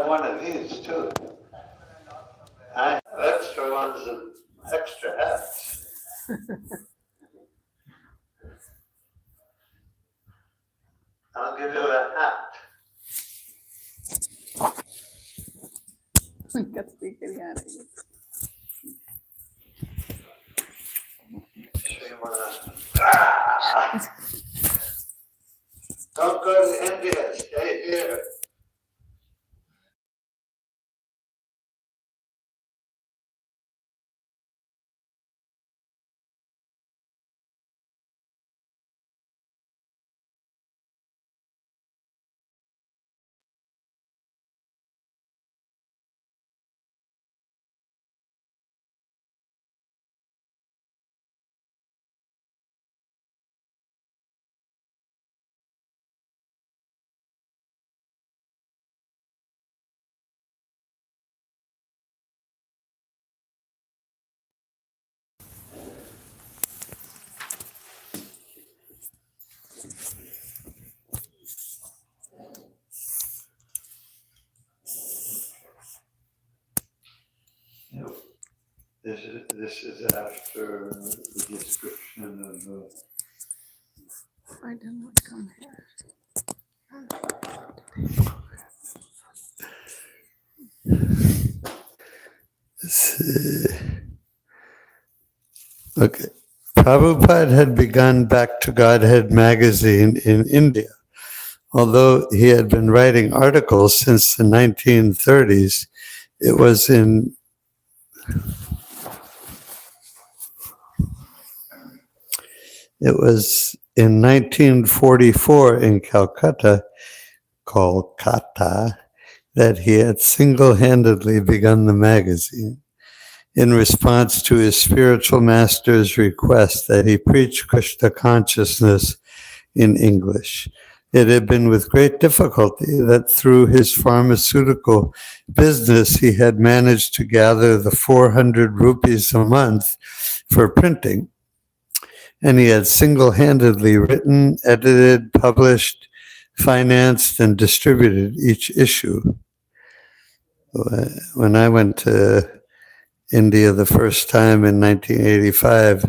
have one of these too. I have extra ones and extra hats. I'll give you a hat. Don't go to India, stay here. This is after the description of I didn't come here. Okay. Prabhupada had begun Back to Godhead magazine in India. Although he had been writing articles since the 1930s, it was in It was in 1944 in Kolkata, that he had single-handedly begun the magazine in response to his spiritual master's request that he preach Krishna consciousness in English. It had been with great difficulty that through his pharmaceutical business he had managed to gather the 400 rupees a month for printing. And he had single-handedly written, edited, published, financed, and distributed each issue. When I went to India the first time in 1985,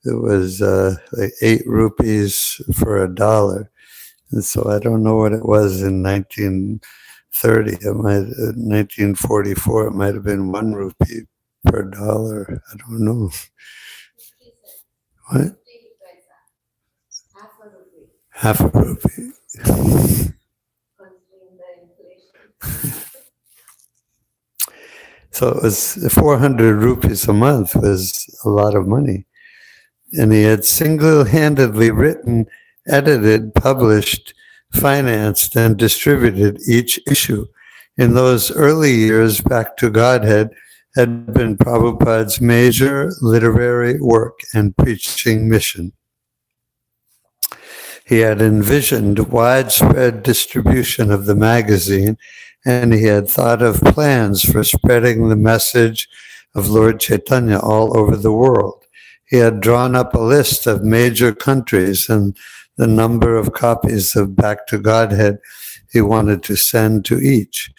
it was like 8 rupees for $1. And so I don't know what it was in 1930. 1944, it might have been 1 rupee per $1. I don't know. What? Half a rupee. So it was 400 rupees a month was a lot of money. And he had single-handedly written, edited, published, financed, and distributed each issue. In those early years, Back to Godhead had been Prabhupada's major literary work and preaching mission. He had envisioned widespread distribution of the magazine, and he had thought of plans for spreading the message of Lord Chaitanya all over the world. He had drawn up a list of major countries and the number of copies of Back to Godhead he wanted to send to each.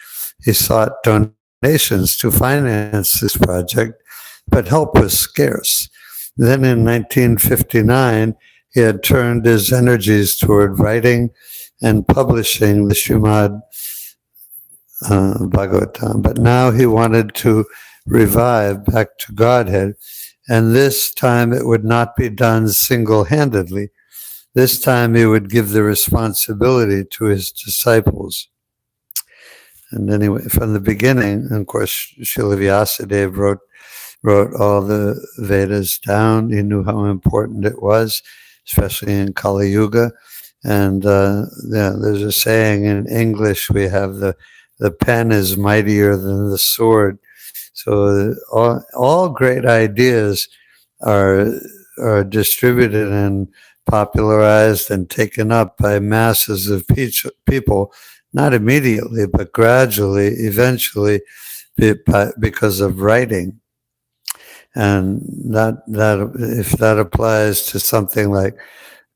He sought donations to finance this project, but help was scarce. Then in 1959, he had turned his energies toward writing and publishing the Srimad Bhagavatam. But now he wanted to revive Back to Godhead, and this time it would not be done single-handedly. This time he would give the responsibility to his disciples. And anyway, from the beginning, and of course, Srila Vyasadeva wrote all the Vedas down. He knew how important it was, especially in Kali Yuga. And there's a saying in English, we have the pen is mightier than the sword. So all great ideas are distributed and popularized and taken up by masses of people, not immediately, but gradually, eventually, because of writing. And that if that applies to something like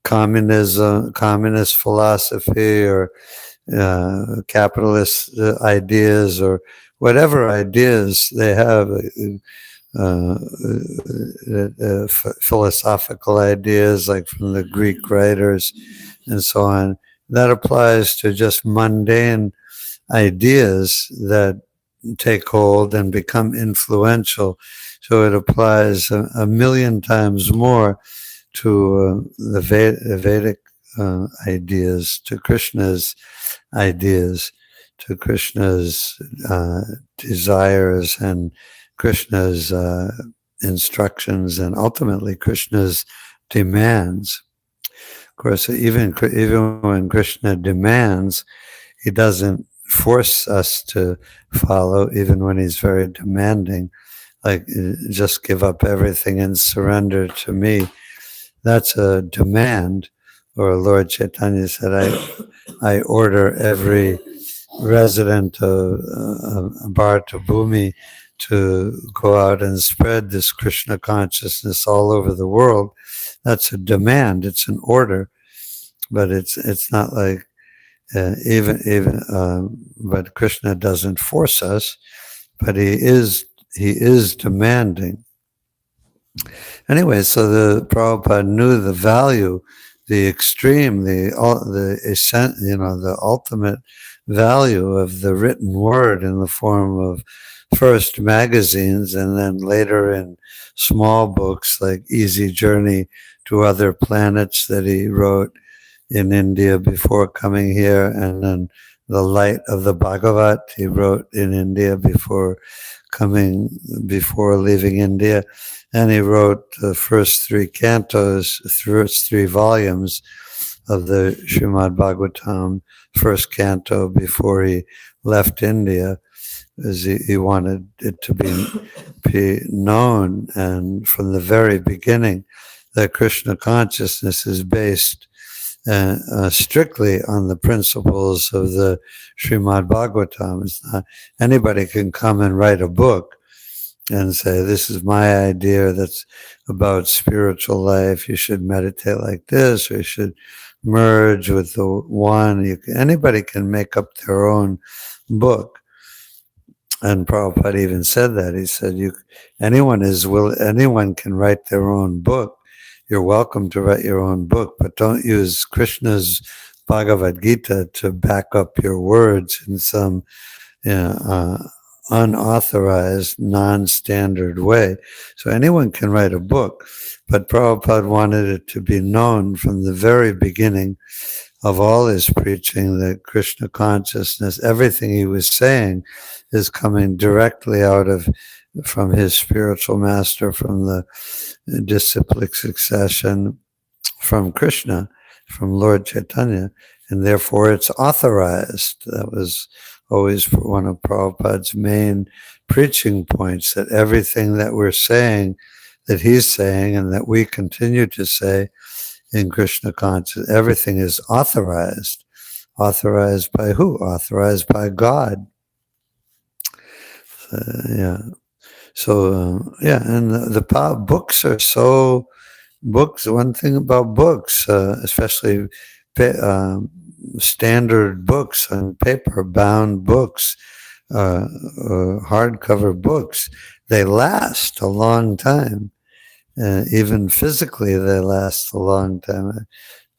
communism, communist philosophy, or capitalist ideas or whatever ideas they have, philosophical ideas like from the Greek writers and so on. That applies to just mundane ideas that take hold and become influential. So it applies a million times more to the Vedic ideas, to Krishna's ideas, to Krishna's desires and Krishna's instructions, and ultimately Krishna's demands. Of course, even when Krishna demands, he doesn't force us to follow, even when he's very demanding, like just give up everything and surrender to me. That's a demand. Or Lord Chaitanya said, I order every resident of Bharata Bhumi to go out and spread this Krishna consciousness all over the world. That's a demand. It's an order, but it's not like but Krishna doesn't force us, but he is demanding. Anyway, so the Prabhupada knew the value, the extreme, the ultimate value of the written word in the form of first magazines and then later in small books like Easy Journey to Other Planets that he wrote in India before coming here, and then The Light of the Bhagavat he wrote in India before leaving India. And he wrote the first three cantos, first three volumes of the Srimad Bhagavatam, first canto before he left India, as he wanted it to be known. And from the very beginning, that Krishna consciousness is based strictly on the principles of the Srimad Bhagavatam. It's not, anybody can come and write a book and say, this is my idea that's about spiritual life. You should meditate like this, or you should merge with the one. Anybody can make up their own book. And Prabhupada even said that. He said, anyone can write their own book. You're welcome to write your own book, but don't use Krishna's Bhagavad Gita to back up your words in some unauthorized, non-standard way. So anyone can write a book, but Prabhupada wanted it to be known from the very beginning of all his preaching that Krishna consciousness, everything he was saying, is coming directly from his spiritual master, from the disciplic succession, from Krishna, from Lord Chaitanya, and therefore it's authorized. That was always one of Prabhupada's main preaching points, that everything that we're saying, that he's saying, and that we continue to say in Krishna consciousness, everything is authorized. Authorized by who? Authorized by God. And the books are so, one thing about books, especially standard books on paper, bound books, hardcover books, they last a long time. Even physically, they last a long time. I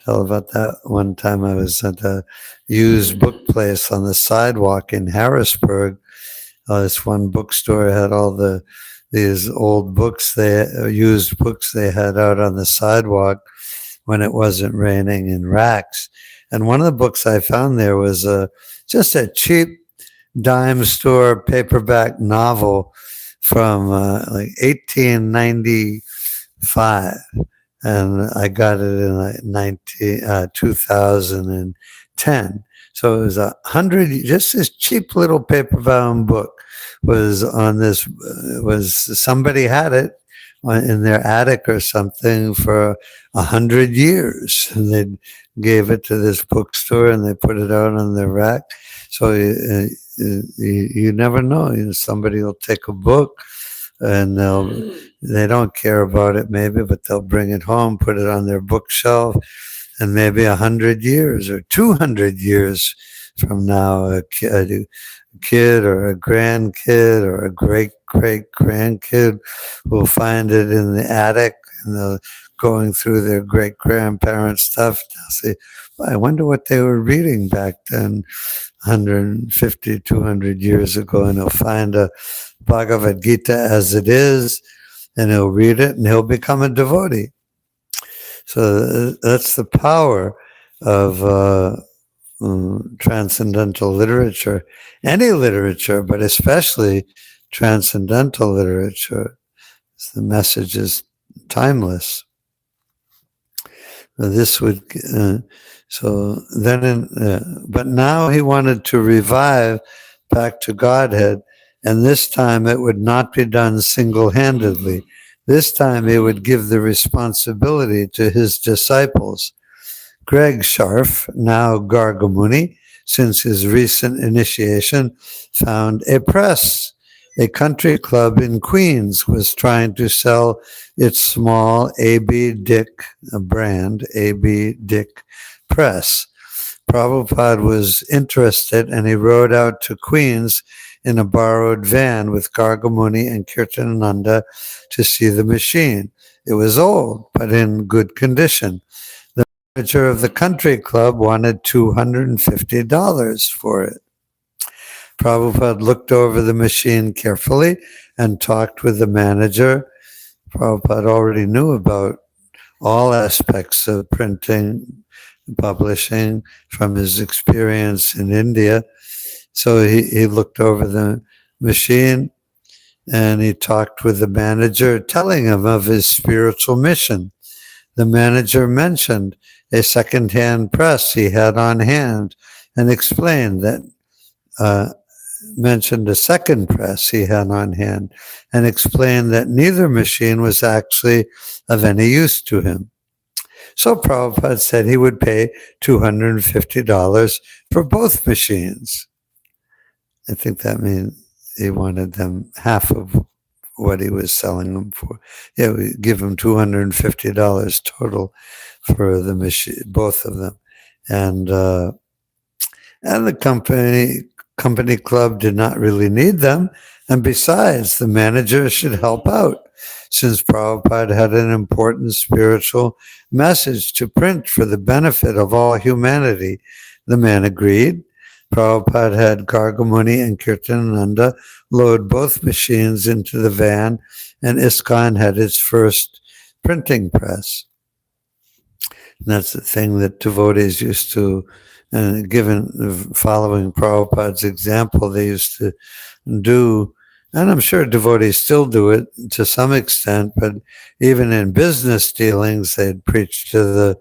tell about that one time I was at a used book place on the sidewalk in Harrisburg. This one bookstore had all these old books, used books they had out on the sidewalk when it wasn't raining in racks. And one of the books I found there was just a cheap dime store paperback novel from like 1895. And I got it in like 2010. So it was just this cheap little paper-bound book was on this, somebody had it in their attic or something for 100 years. And they gave it to this bookstore and they put it out on their rack. So you never know. Somebody will take a book and they don't care about it maybe, but they'll bring it home, put it on their bookshelf, and maybe 100 years or 200 years from now a kid or a grandkid or a great-great-grandkid will find it in the attic, and they'll going through their great-grandparents' stuff. They'll say, I wonder what they were reading back then, 150, 200 years ago, and he'll find a Bhagavad Gita as it is, and he'll read it, and he'll become a devotee. So that's the power of transcendental literature, any literature, but especially transcendental literature. The message is timeless. This would but now he wanted to revive back to Godhead, and this time it would not be done single-handedly. This time he would give the responsibility to his disciples. Greg Scharf, now Gargamuni, since his recent initiation, found a press. A country club in Queens was trying to sell its small A.B. Dick brand, A.B. Dick press. Prabhupada was interested, and he rode out to Queens in a borrowed van with Gargamuni and Kirtananda to see the machine. It was old, but in good condition. The manager of the country club wanted $250 for it. Prabhupada looked over the machine carefully and talked with the manager. Prabhupada already knew about all aspects of printing, publishing from his experience in India. So he looked over the machine and he talked with the manager, telling him of his spiritual mission. The manager mentioned a second-hand press he had on hand and explained that mentioned a second press he had on hand and explained that neither machine was actually of any use to him. So Prabhupada said he would pay $250 for both machines. I think that means he wanted them half of what he was selling them for. Yeah, we give him $250 total for the machine, both of them. And the company club did not really need them. And besides, the manager should help out, since Prabhupada had an important spiritual message to print for the benefit of all humanity. The man agreed. Prabhupada had Gargamuni and Kirtananda load both machines into the van, and ISKCON had its first printing press. And that's the thing that devotees used to, following Prabhupada's example, they used to do, and I'm sure devotees still do it to some extent, but even in business dealings, they'd preach to the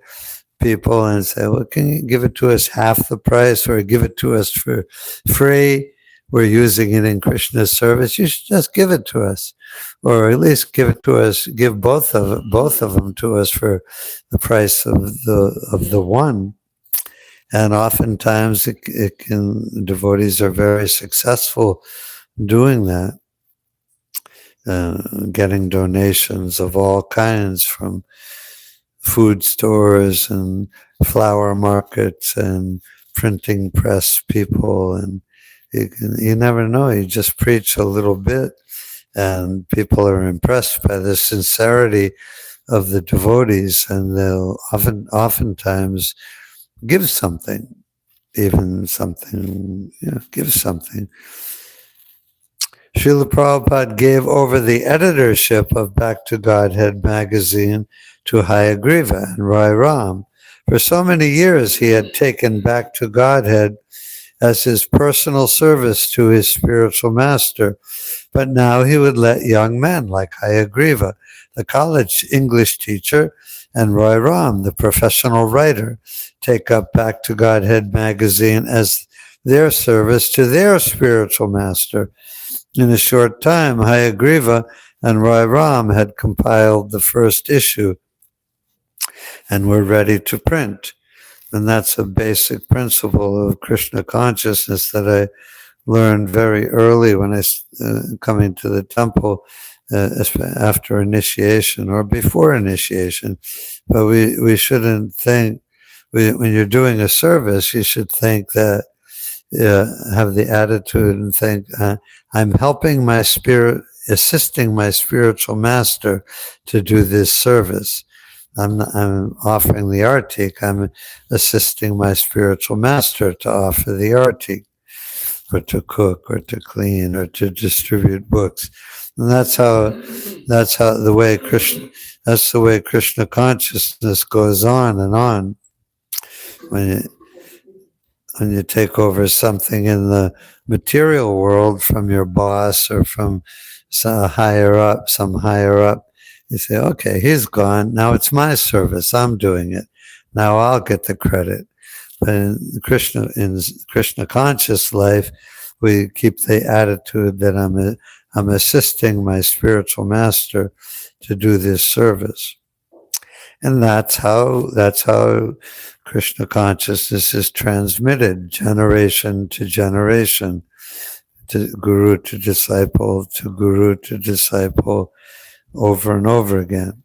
people and say, well, can you give it to us half the price, or give it to us for free? We're using it in Krishna's service. You should just give it to us, or at least give it to us. Give both of them to us for the price of the one. And oftentimes, devotees are very successful doing that, getting donations of all kinds from food stores and flower markets and printing press people, and you never know. You just preach a little bit, and people are impressed by the sincerity of the devotees, and they'll oftentimes give something, even something, give something. Srila Prabhupada gave over the editorship of Back to Godhead magazine to Hg and Rai Ram. For so many years, he had taken Back to Godhead as his personal service to his spiritual master, but now he would let young men like Hg, the college English teacher, and Rai Ram, the professional writer, take up Back to Godhead magazine as their service to their spiritual master. In a short time, Hg and Rai Ram had compiled the first issue and were ready to print. And that's a basic principle of Krishna consciousness that I learned very early when I coming to the temple after initiation or before initiation. But we shouldn't think, when you're doing a service, you should think that have the attitude and think, I'm helping my spirit, assisting my spiritual master to do this service. I'm offering the artik. I'm assisting my spiritual master to offer the artik, or to cook, or to clean, or to distribute books. And that's the way Krishna consciousness goes on and on. When you take over something in the material world from your boss or from some higher up, you say, okay, he's gone. Now it's my service. I'm doing it. Now I'll get the credit. But in Krishna conscious life, we keep the attitude that I'm assisting my spiritual master to do this service. And that's how Krishna consciousness is transmitted generation to generation, to guru to disciple, over and over again.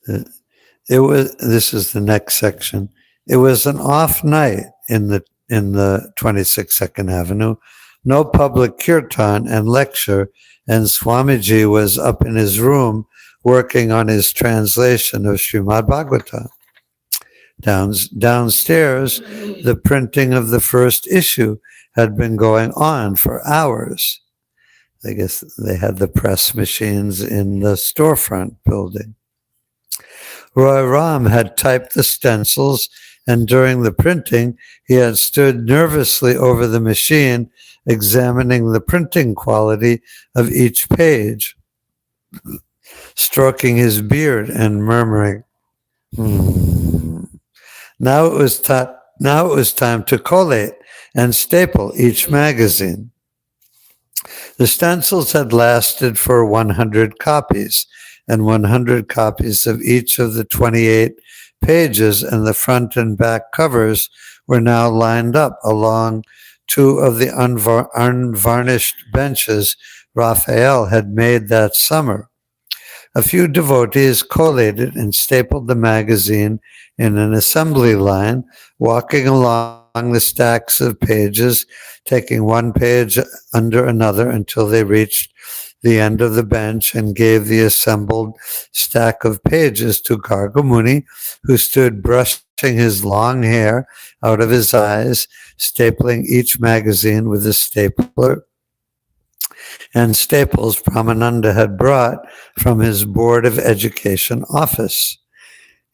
This is the next section. It was an off night in the 26th Second Avenue, no public kirtan and lecture, and Swamiji was up in his room working on his translation of Srimad Bhagavatam. Downstairs, the printing of the first issue had been going on for hours. I guess they had the press machines in the storefront building. Roy Ram had typed the stencils, and during the printing, he had stood nervously over the machine, examining the printing quality of each page, stroking his beard and murmuring, Now it was time to collate and staple each magazine. The stencils had lasted for 100 copies, and 100 copies of each of the 28 pages and the front and back covers were now lined up along two of the unvarnished benches Raphael had made that summer. A few devotees collated and stapled the magazine in an assembly line, walking along the stacks of pages, taking one page under another until they reached the end of the bench and gave the assembled stack of pages to Gargamuni, who stood brushing his long hair out of his eyes, stapling each magazine with a stapler and staples Brahmananda had brought from his Board of Education office.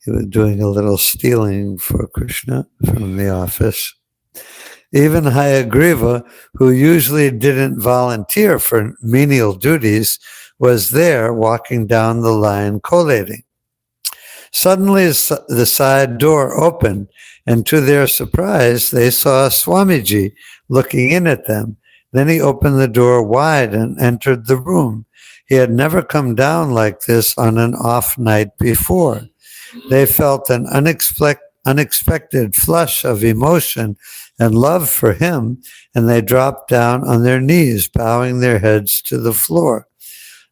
He was doing a little stealing for Krishna from the office. Even Hayagriva, who usually didn't volunteer for menial duties, was there walking down the line collating. Suddenly the side door opened, and to their surprise, they saw Swamiji looking in at them. Then he opened the door wide and entered the room. He had never come down like this on an off night before. They felt an unexpected flush of emotion and love for him, and they dropped down on their knees, bowing their heads to the floor.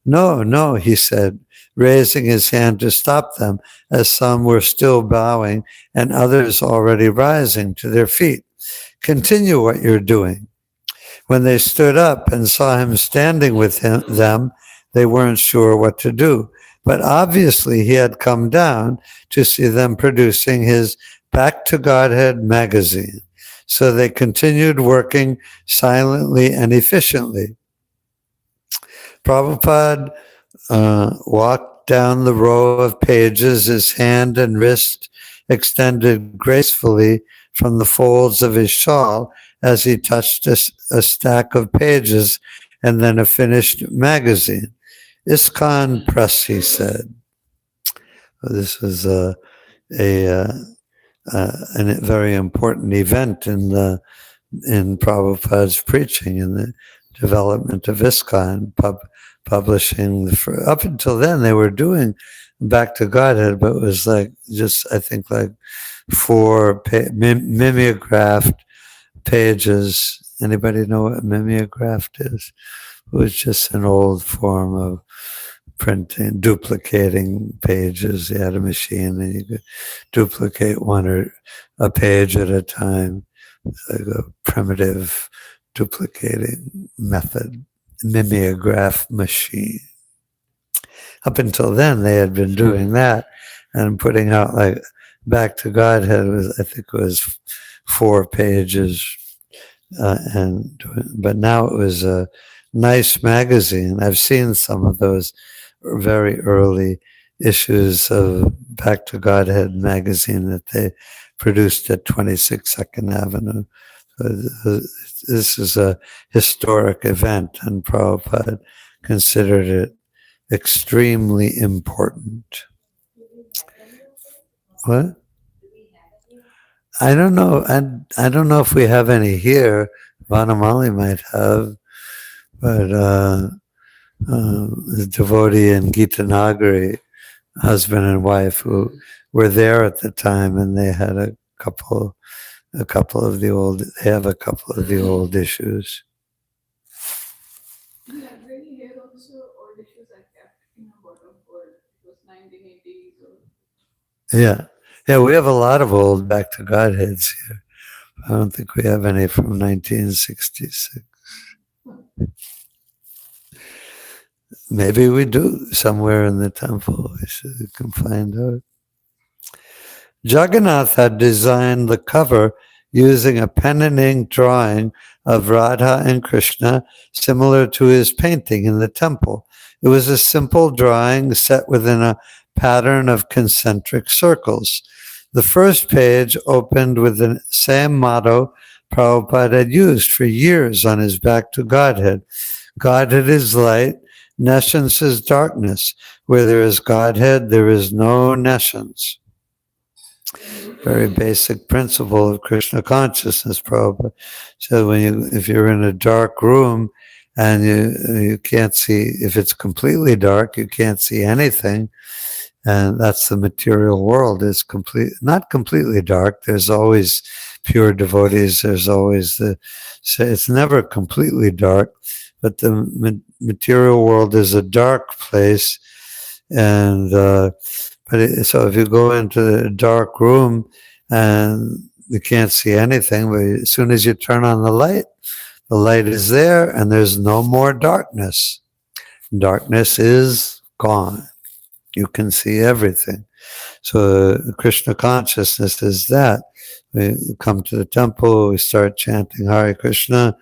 No, no, he said, raising his hand to stop them, as some were still bowing and others already rising to their feet. Continue what you're doing. When they stood up and saw him standing with them, they weren't sure what to do. But obviously he had come down to see them producing his Back to Godhead magazine. So they continued working silently and efficiently. Prabhupada walked down the row of pages, his hand and wrist extended gracefully from the folds of his shawl as he touched a stack of pages and then a finished magazine. ISKCON Press, he said. This was a very important event in Prabhupada's preaching, in the development of ISKCON, publishing. Up until then, they were doing Back to Godhead, but it was like 4 mimeographed pages. Anybody know what mimeographed is? It was just an old form of printing, duplicating pages. You had a machine and you could duplicate one or a page at a time. like a primitive duplicating method, mimeograph machine. Up until then, they had been doing that and putting out like Back to Godhead was, I think, it was 4 pages, but now it was a nice magazine. I've seen some of those very early issues of Back to Godhead magazine that they produced at 26 2nd Avenue. This is a historic event, and Prabhupada considered it extremely important. What? I don't know. I don't know if we have any here. Vanamali might have, but the devotee in Gita Nagari, husband and wife, who were there at the time, and they had a couple of the old. They have a couple of the old issues. Yeah, really here also old issues I kept in a bottom for it was 1980s or. Yeah, we have a lot of old Back to Godheads here. I don't think we have any from 1966. Maybe we do somewhere in the temple. We can find out. Jagannath had designed the cover using a pen and ink drawing of Radha and Krishna, similar to his painting in the temple. It was a simple drawing set within a pattern of concentric circles. The first page opened with the same motto Prabhupada had used for years on his Back to Godhead. Godhead is light, nescience is darkness. Where there is Godhead, there is no nescience. Very basic principle of Krishna consciousness, Prabhupada. So if you're in a dark room and you can't see, if it's completely dark, you can't see anything. And that's the material world. It's not completely dark. There's always pure devotees. There's always it's never completely dark, but the material world is a dark place. And, so if you go into a dark room and you can't see anything, but as soon as you turn on the light is there and there's no more darkness. Darkness is gone. You can see everything. So Krishna consciousness is that. We come to the temple, we start chanting Hare Krishna,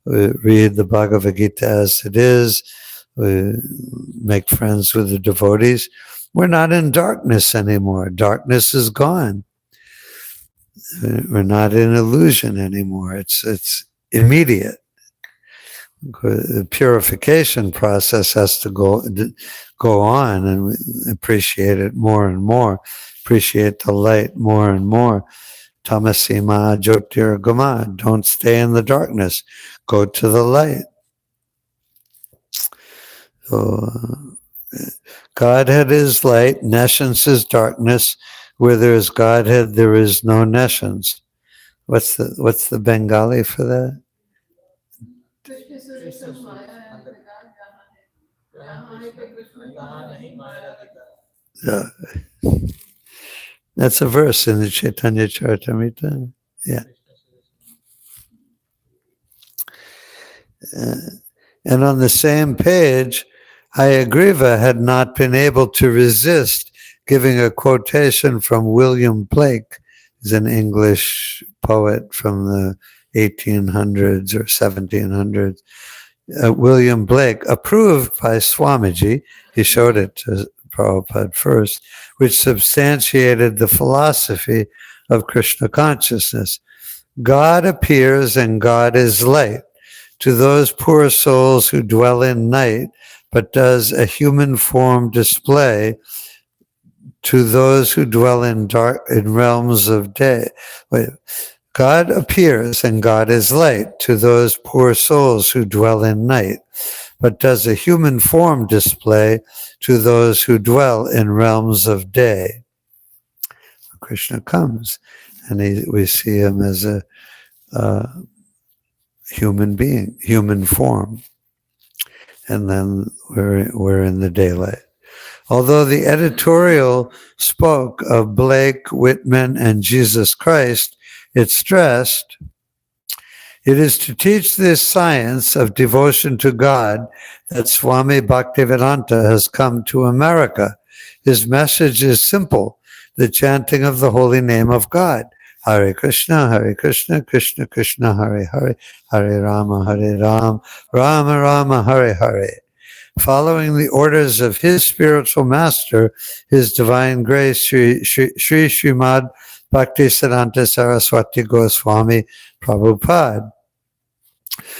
we read the Bhagavad Gita as it is, we make friends with the devotees. We're not in darkness anymore. Darkness is gone. We're not in illusion anymore. It's immediate. The purification process has to go on, and we appreciate it more and more, appreciate the light more and more. Tamasima Jyotirgama, don't stay in the darkness, go to the light. So, Godhead is light, nescience is darkness. Where there is Godhead, there is no nescience. What's the Bengali for that? Yeah. That's a verse in the Chaitanya Charitamrita. Yeah. And on the same page, Hayagriva had not been able to resist giving a quotation from William Blake, who's an English poet from the 1800s or 1700s. William Blake, approved by Swamiji, he showed it to Prabhupada first, which substantiated the philosophy of Krishna consciousness. God appears and God is light. To those poor souls who dwell in night, but does a human form display to those who dwell in realms of day. God appears and God is light to those poor souls who dwell in night, but does a human form display to those who dwell in realms of day. Krishna comes, and we see him as a human being, human form, and then we're in the daylight. Although the editorial spoke of Blake, Whitman, and Jesus Christ, it stressed It is to teach this science of devotion to God that Swami Bhaktivedanta has come to America. His message is simple: the chanting of the holy name of God. Hare Krishna, Krishna Krishna, Hare Hare, Hare Rama, Rama Rama, Hare Hare. Following the orders of his spiritual master, His Divine Grace, Sri Srimad Bhaktisiddhanta Saraswati Goswami Prabhupada.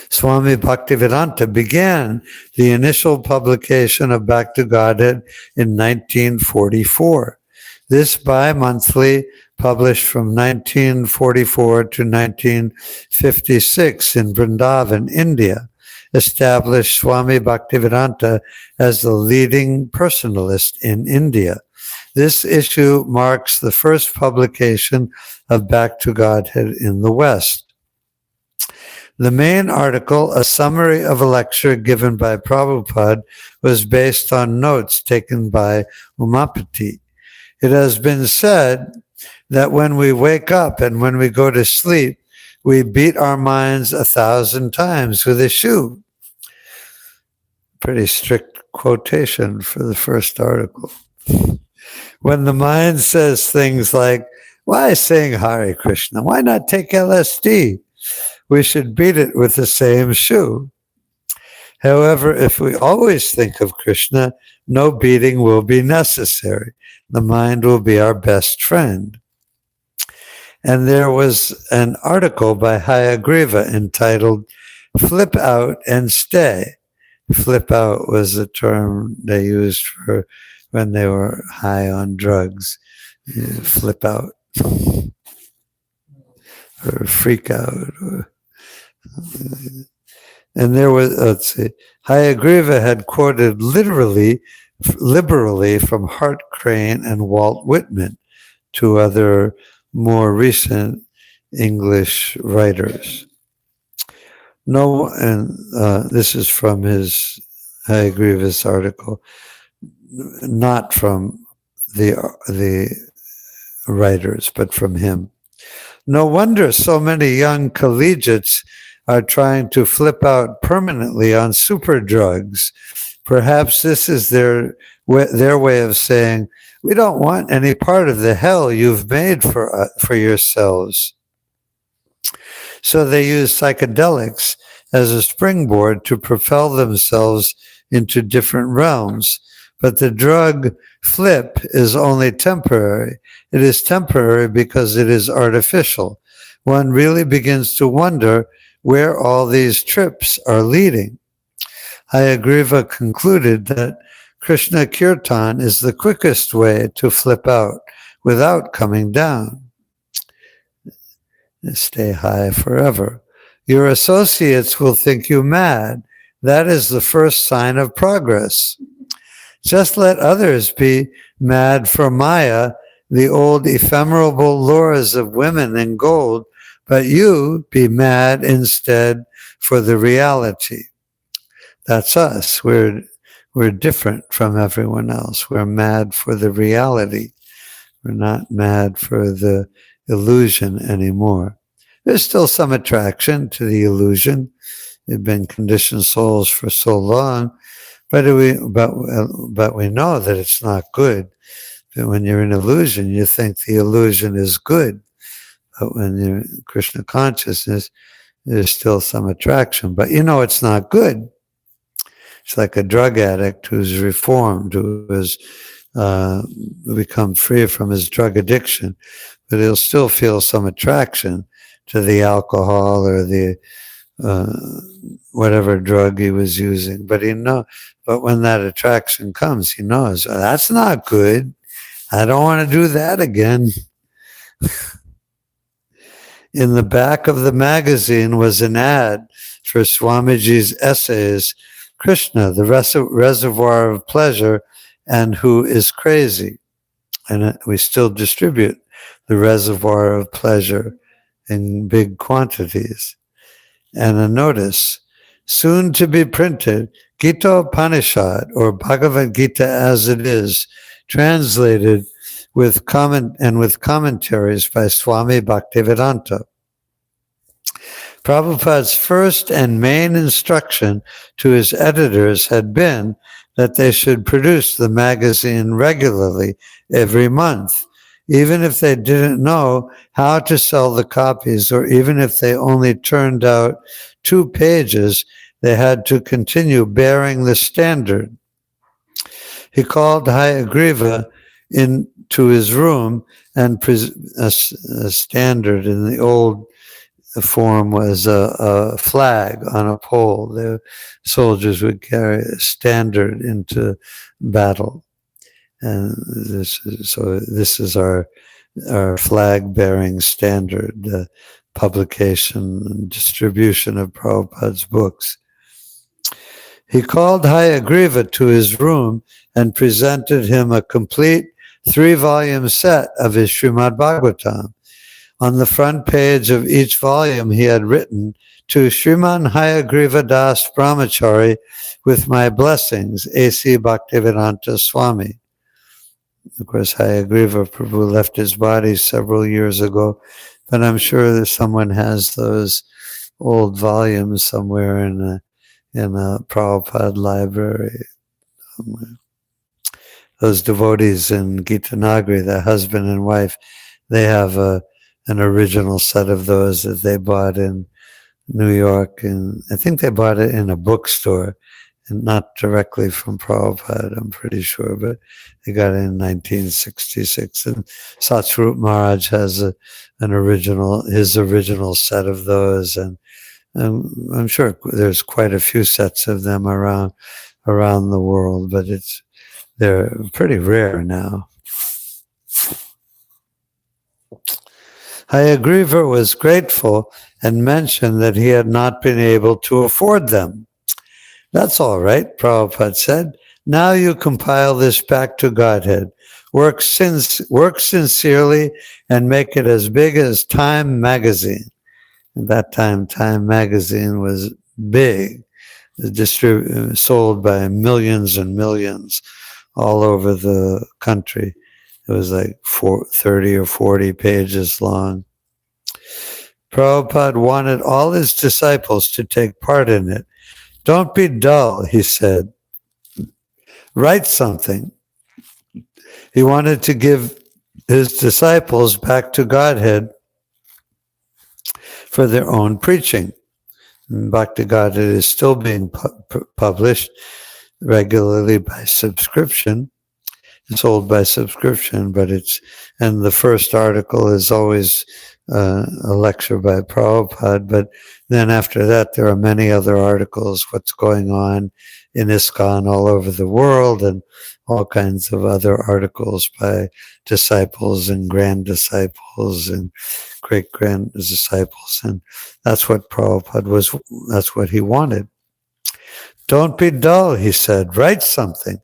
Swami Bhaktivedanta began the initial publication of Back to Godhead in 1944. This bi-monthly, published from 1944 to 1956 in Vrindavan, India, established Swami Bhaktivedanta as the leading personalist in India. This issue marks the first publication of Back to Godhead in the West. The main article, a summary of a lecture given by Prabhupada, was based on notes taken by Umapati. It has been said that when we wake up and when we go to sleep, we beat our minds 1,000 times with a shoe. Pretty strict quotation for the first article. When the mind says things like, why sing Hare Krishna? Why not take LSD? We should beat it with the same shoe. However, if we always think of Krishna, no beating will be necessary. The mind will be our best friend. And there was an article by Hayagriva entitled, Flip Out and Stay. Flip out was a term they used for when they were high on drugs. Flip out. Or freak out. And there was, Hayagriva had quoted liberally from Hart Crane and Walt Whitman, two other more recent English writers. This is from his Hayagriva's article, not from the writers, but from him. No wonder so many young collegiates are trying to flip out permanently on super drugs. Perhaps this is their way of saying, we don't want any part of the hell you've made for yourselves. So they use psychedelics as a springboard to propel themselves into different realms. But the drug flip is only temporary. It is temporary because it is artificial. One really begins to wonder where all these trips are leading. Hayagriva concluded that Krishna Kirtan is the quickest way to flip out without coming down. Stay high forever. Your associates will think you mad. That is the first sign of progress. Just let others be mad for Maya, the old ephemeral lures of women and gold, but you be mad instead for the reality. That's us. We're different from everyone else. We're mad for the reality. We're not mad for the illusion anymore. There's still some attraction to the illusion. We've been conditioned souls for so long, but we know that it's not good. But when you're in illusion, you think the illusion is good. But when you're in Krishna consciousness, there's still some attraction. But you know it's not good. It's like a drug addict who's reformed, who has become free from his drug addiction, but he'll still feel some attraction to the alcohol or the whatever drug he was using. But when that attraction comes, he knows, oh, that's not good. I don't want to do that again. In the back of the magazine was an ad for Swamiji's essays, Krishna, the Reservoir of Pleasure, and Who is Crazy. And we still distribute the Reservoir of Pleasure in big quantities. And a notice, soon to be printed, Gita Upanishad, or Bhagavad Gita as it is, translated with commentaries by Swami Bhaktivedanta. Prabhupada's first and main instruction to his editors had been that they should produce the magazine regularly every month, even if they didn't know how to sell the copies, or even if they only turned out 2 pages, they had to continue bearing the standard. He called Hayagriva into his room, and a standard in the old form was a flag on a pole. The soldiers would carry a standard into battle. And this is our flag-bearing standard, publication and distribution of Prabhupada's books. He called Hayagriva to his room and presented him a complete 3-volume set of his Srimad Bhagavatam. On the front page of each volume he had written, "To Shriman Hayagriva Das Brahmachari, with my blessings, A.C. Bhaktivedanta Swami." Of course, Hayagriva Prabhu left his body several years ago, but I'm sure that someone has those old volumes somewhere in a Prabhupada library. Those devotees in Gitanagari, the husband and wife, they have an original set of those that they bought in New York, and I think they bought it in a bookstore, and not directly from Prabhupada, I'm pretty sure, but they got it in 1966. And Satsvarup Maharaj has his original set of those, and I'm sure there's quite a few sets of them around the world, but they're pretty rare now. Hayagriva was grateful and mentioned that he had not been able to afford them. "That's all right," Prabhupada said. "Now you compile this back to Godhead. Work sincerely and make it as big as Time magazine." At that time, Time magazine was big, sold by millions and millions all over the country. It was like 30 or 40 pages long. Prabhupada wanted all his disciples to take part in it. "Don't be dull," he said. "Write something." He wanted to give his disciples back to Godhead for their own preaching. Bhakti Godhead is still being published regularly by subscription. It's sold by subscription, and the first article is always a lecture by Prabhupada, but then after that there are many other articles, what's going on in ISKCON all over the world, and all kinds of other articles by disciples and grand disciples and great grand disciples, and that's what Prabhupada that's what he wanted. "Don't be dull," he said, "write something."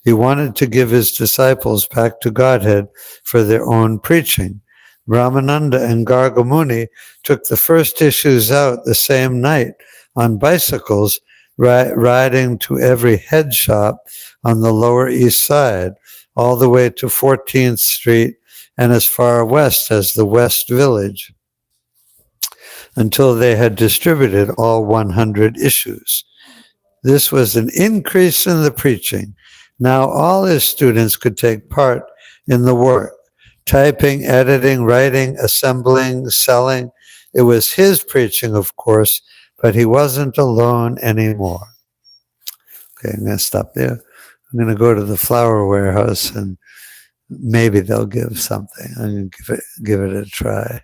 He wanted to give his disciples back to Godhead for their own preaching. Brahmananda and Gargamuni took the first issues out the same night on bicycles, riding to every head shop on the Lower East Side, all the way to 14th Street and as far west as the West Village, until they had distributed all 100 issues. This was an increase in the preaching. Now all his students could take part in the work, typing, editing, writing, assembling, selling. It was his preaching, of course, but he wasn't alone anymore. Okay, I'm going to stop there. I'm going to go to the flower warehouse and maybe they'll give something. I'm going to give it a try.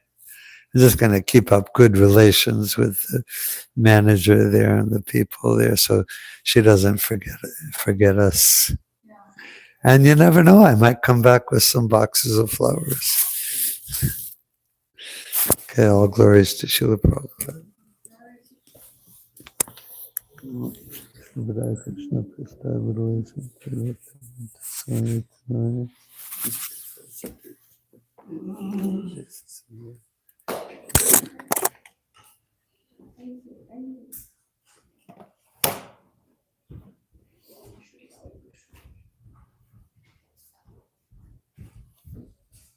I'm just going to keep up good relations with the manager there and the people there so she doesn't forget us. Yeah. And you never know, I might come back with some boxes of flowers. Okay, all glories to Srila Prabhupada. Thank you.